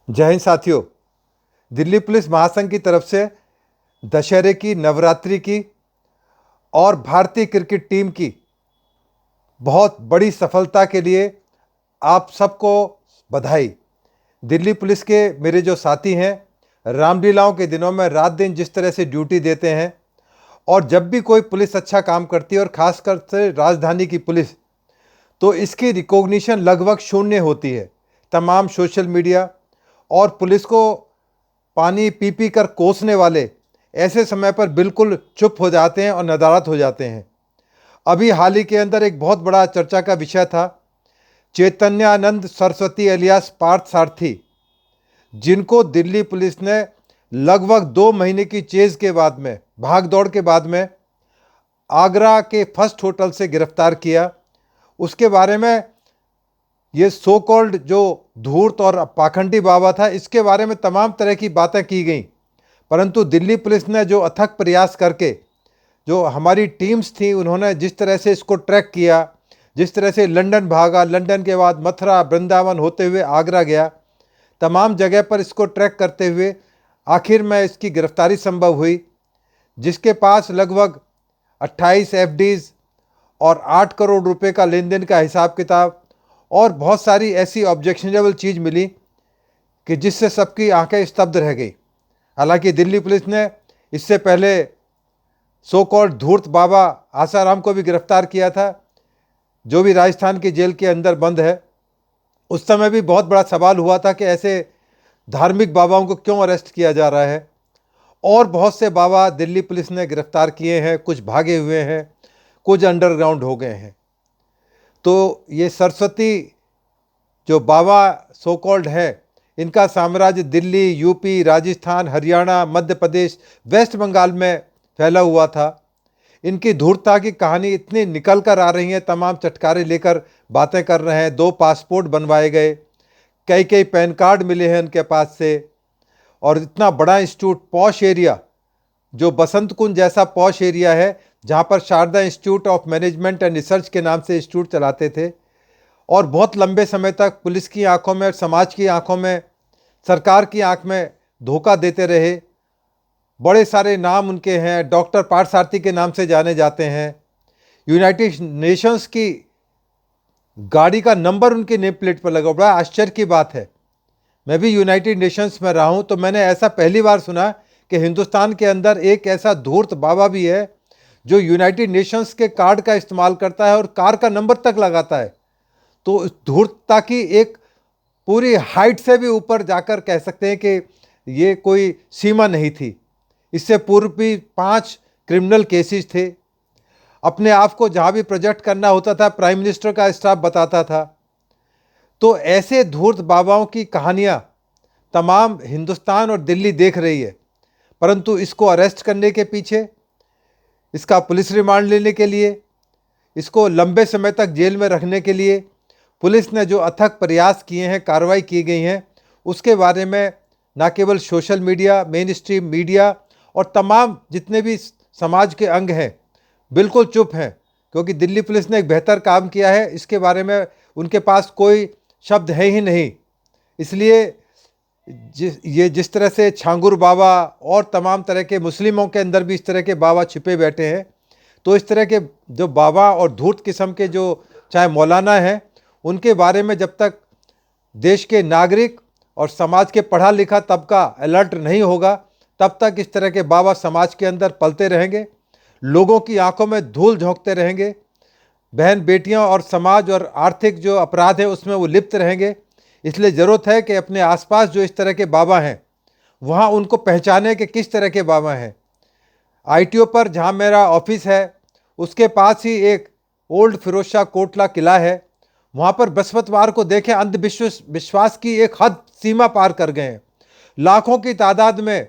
जय हिंद साथियों। दिल्ली पुलिस महासंघ की तरफ से दशहरे की, नवरात्रि की और भारतीय क्रिकेट टीम की बहुत बड़ी सफलता के लिए आप सबको बधाई। दिल्ली पुलिस के मेरे जो साथी हैं, रामलीलाओं के दिनों में रात दिन जिस तरह से ड्यूटी देते हैं और जब भी कोई पुलिस अच्छा काम करती है और ख़ासकर से राजधानी की पुलिस, तो इसकी रिकॉग्निशन लगभग शून्य होती है। तमाम सोशल मीडिया और पुलिस को पानी पी पी कर कोसने वाले ऐसे समय पर बिल्कुल चुप हो जाते हैं और नदारद हो जाते हैं। अभी हाल ही के अंदर एक बहुत बड़ा चर्चा का विषय था चैतन्यानंद सरस्वती एलियास पार्थ सारथी, जिनको दिल्ली पुलिस ने लगभग 2 महीने की चेज के बाद में, भाग दौड़ के बाद में आगरा के फर्स्ट होटल से गिरफ्तार किया। उसके बारे में ये सो कॉल्ड जो धूर्त और पाखंडी बाबा था, इसके बारे में तमाम तरह की बातें की गई, परंतु दिल्ली पुलिस ने जो अथक प्रयास करके, जो हमारी टीम्स थी, उन्होंने जिस तरह से इसको ट्रैक किया, जिस तरह से लंदन भागा, लंदन के बाद मथुरा, वृंदावन होते हुए आगरा गया, तमाम जगह पर इसको ट्रैक करते हुए आखिर में इसकी गिरफ्तारी संभव हुई, जिसके पास लगभग 28 एफडीज और 8 करोड़ रुपए का लेन देन का हिसाब किताब और बहुत सारी ऐसी ऑब्जेक्शनेबल चीज़ मिली कि जिससे सबकी आंखें स्तब्ध रह गई। हालांकि दिल्ली पुलिस ने इससे पहले सो कॉल्ड धूर्त बाबा आसाराम को भी गिरफ्तार किया था, जो भी राजस्थान की जेल के अंदर बंद है। उस समय भी बहुत बड़ा सवाल हुआ था कि ऐसे धार्मिक बाबाओं को क्यों अरेस्ट किया जा रहा है। और बहुत से बाबा दिल्ली पुलिस ने गिरफ्तार किए हैं, कुछ भागे हुए हैं, कुछ अंडरग्राउंड हो गए हैं। तो ये सरस्वती जो बाबा सो कॉल्ड है, इनका साम्राज्य दिल्ली, यूपी, राजस्थान, हरियाणा, मध्य प्रदेश, वेस्ट बंगाल में फैला हुआ था। इनकी धूर्तता की कहानी इतनी निकल कर आ रही है, तमाम चटकारे लेकर बातें कर रहे हैं। 2 पासपोर्ट बनवाए गए, कई कई पैन कार्ड मिले हैं उनके पास से, और इतना बड़ा इंस्टीट्यूट, पॉश एरिया, जो बसंत कुंज जैसा पॉश एरिया है, जहाँ पर Sharda institute of management and research के नाम से इंस्टीट्यूट चलाते थे, और बहुत लंबे समय तक पुलिस की आंखों में, समाज की आंखों में, सरकार की आंख में धोखा देते रहे। बड़े सारे नाम उनके हैं, डॉक्टर पार्थ सारथी के नाम से जाने जाते हैं। यूनाइटेड नेशंस की गाड़ी का नंबर उनके नेम प्लेट पर लगा। बड़ा आश्चर्य की बात है, मैं भी यूनाइटेड नेशंस में रहा हूँ, तो मैंने ऐसा पहली बार सुना कि हिंदुस्तान के अंदर एक ऐसा धूर्त बाबा भी है जो यूनाइटेड नेशंस के कार्ड का इस्तेमाल करता है और कार का नंबर तक लगाता है। तो धूर्तता की एक पूरी हाइट से भी ऊपर जाकर कह सकते हैं कि ये कोई सीमा नहीं थी। इससे पूर्व भी 5 क्रिमिनल केसेस थे। अपने आप को जहाँ भी प्रोजेक्ट करना होता था, प्राइम मिनिस्टर का स्टाफ बताता था। तो ऐसे धूर्त बाबाओं की कहानियाँ तमाम हिंदुस्तान और दिल्ली देख रही है, परंतु इसको अरेस्ट करने के पीछे, इसका पुलिस रिमांड लेने के लिए, इसको लंबे समय तक जेल में रखने के लिए पुलिस ने जो अथक प्रयास किए हैं, कार्रवाई की गई हैं, उसके बारे में न केवल social media, main stream media और तमाम जितने भी समाज के अंग हैं बिल्कुल चुप हैं, क्योंकि दिल्ली पुलिस ने एक बेहतर काम किया है, इसके बारे में उनके पास कोई शब्द है ही नहीं। इसलिए जिस तरह से छांगुर बाबा और तमाम तरह के, मुस्लिमों के अंदर भी इस तरह के बाबा छिपे बैठे हैं, तो इस तरह के जो बाबा और धूर्त किस्म के जो चाहे मौलाना हैं, उनके बारे में जब तक देश के नागरिक और समाज के पढ़ा लिखा तबका अलर्ट नहीं होगा, तब तक इस तरह के बाबा समाज के अंदर पलते रहेंगे, लोगों की आंखों में धूल झोंकते रहेंगे, बहन बेटियां और समाज और आर्थिक जो अपराध है उसमें वो लिप्त रहेंगे। इसलिए ज़रूरत है कि अपने आसपास जो इस तरह के बाबा हैं, वहाँ उनको पहचाने कि किस तरह के बाबा हैं। आईटीओ पर जहाँ मेरा ऑफिस है, उसके पास ही एक ओल्ड फिरोज शाह कोटला किला है। वहाँ पर बृहस्पतिवार को देखें, अंधविश्वास की एक हद सीमा पार कर गए हैं। लाखों की तादाद में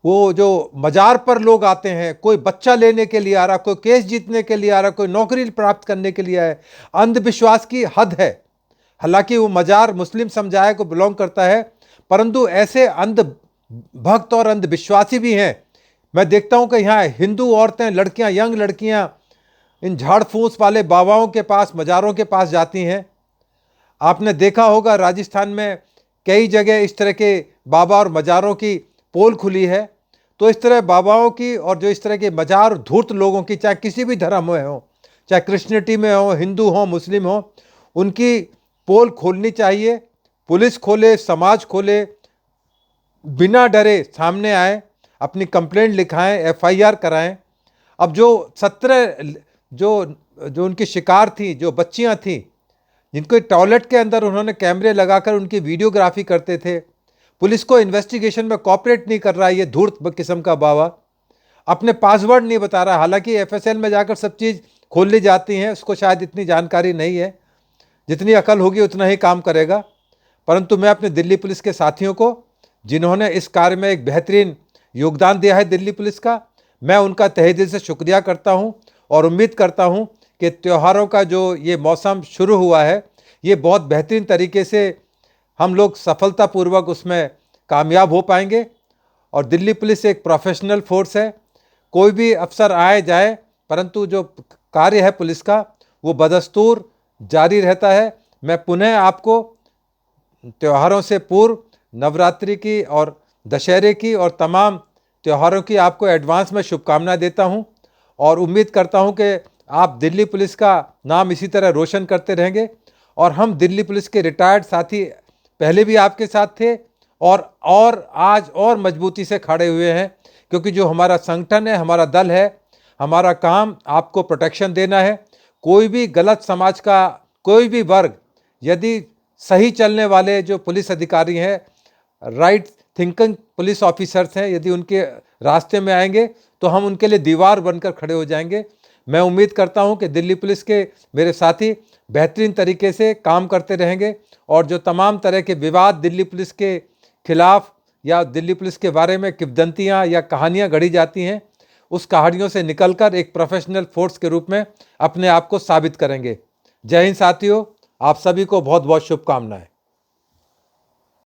वो जो मजार पर लोग आते हैं, कोई बच्चा लेने के लिए आ रहा, कोई केस जीतने के लिए आ रहा, कोई नौकरी प्राप्त करने के लिए आया। अंधविश्वास की हद है। हालांकि वो मजार मुस्लिम समुदाय को बिलोंग करता है, परंतु ऐसे अंध भक्त और अंधविश्वासी भी हैं। मैं देखता हूं कि यहाँ हिंदू औरतें, लड़कियां, यंग लड़कियां इन झाड़ फूस वाले बाबाओं के पास, मजारों के पास जाती हैं। आपने देखा होगा राजस्थान में कई जगह इस तरह के बाबा और मज़ारों की पोल खुली है। तो इस तरह बाबाओं की और जो इस तरह के मज़ार धूर्त लोगों की, चाहे किसी भी धर्म में हो, चाहे क्रिश्चियनिटी में हो, हिंदू हो, मुस्लिम हो, उनकी पोल खोलनी चाहिए। पुलिस खोले, समाज खोले, बिना डरे सामने आए, अपनी कंप्लेंट लिखाएं, एफआईआर कराएं। अब जो 17 जो उनकी शिकार थी, जो बच्चियां थीं, जिनको टॉयलेट के अंदर उन्होंने कैमरे लगाकर उनकी वीडियोग्राफी करते थे, पुलिस को इन्वेस्टिगेशन में कॉपरेट नहीं कर रहा है ये धूर्त किस्म का बाबा। अपने पासवर्ड नहीं बता रहा, हालांकि एफएसएल में जाकर सब चीज़ खोल ली जाती हैं, उसको शायद इतनी जानकारी नहीं है, जितनी अकल होगी उतना ही काम करेगा। परंतु मैं अपने दिल्ली पुलिस के साथियों को, जिन्होंने इस कार्य में एक बेहतरीन योगदान दिया है दिल्ली पुलिस का, मैं उनका तहे दिल से शुक्रिया करता हूं और उम्मीद करता हूं कि त्योहारों का जो ये मौसम शुरू हुआ है, ये बहुत बेहतरीन तरीके से हम लोग सफलतापूर्वक उसमें कामयाब हो पाएंगे। और दिल्ली पुलिस एक प्रोफेशनल फोर्स है, कोई भी अफसर आए जाए, परंतु जो कार्य है पुलिस का वो बदस्तूर जारी रहता है। मैं पुनः आपको त्योहारों से पूर्व नवरात्रि की और दशहरे की और तमाम त्योहारों की आपको एडवांस में शुभकामनाएं देता हूं और उम्मीद करता हूं कि आप दिल्ली पुलिस का नाम इसी तरह रोशन करते रहेंगे। और हम दिल्ली पुलिस के रिटायर्ड साथी पहले भी आपके साथ थे और आज और मजबूती से खड़े हुए हैं, क्योंकि जो हमारा संगठन है, हमारा दल है, हमारा काम आपको प्रोटेक्शन देना है। कोई भी गलत समाज का कोई भी वर्ग यदि सही चलने वाले जो पुलिस अधिकारी हैं, राइट थिंकिंग पुलिस ऑफिसर्स हैं, यदि उनके रास्ते में आएंगे तो हम उनके लिए दीवार बनकर खड़े हो जाएंगे। मैं उम्मीद करता हूं कि दिल्ली पुलिस के मेरे साथी बेहतरीन तरीके से काम करते रहेंगे और जो तमाम तरह के विवाद दिल्ली पुलिस के खिलाफ या दिल्ली पुलिस के बारे में किंवदंतियां या कहानियां गढ़ी जाती हैं, उस कहानियों से निकलकर एक प्रोफेशनल फोर्स के रूप में अपने आप को साबित करेंगे। जय हिंद साथियों, आप सभी को बहुत बहुत शुभकामनाएं।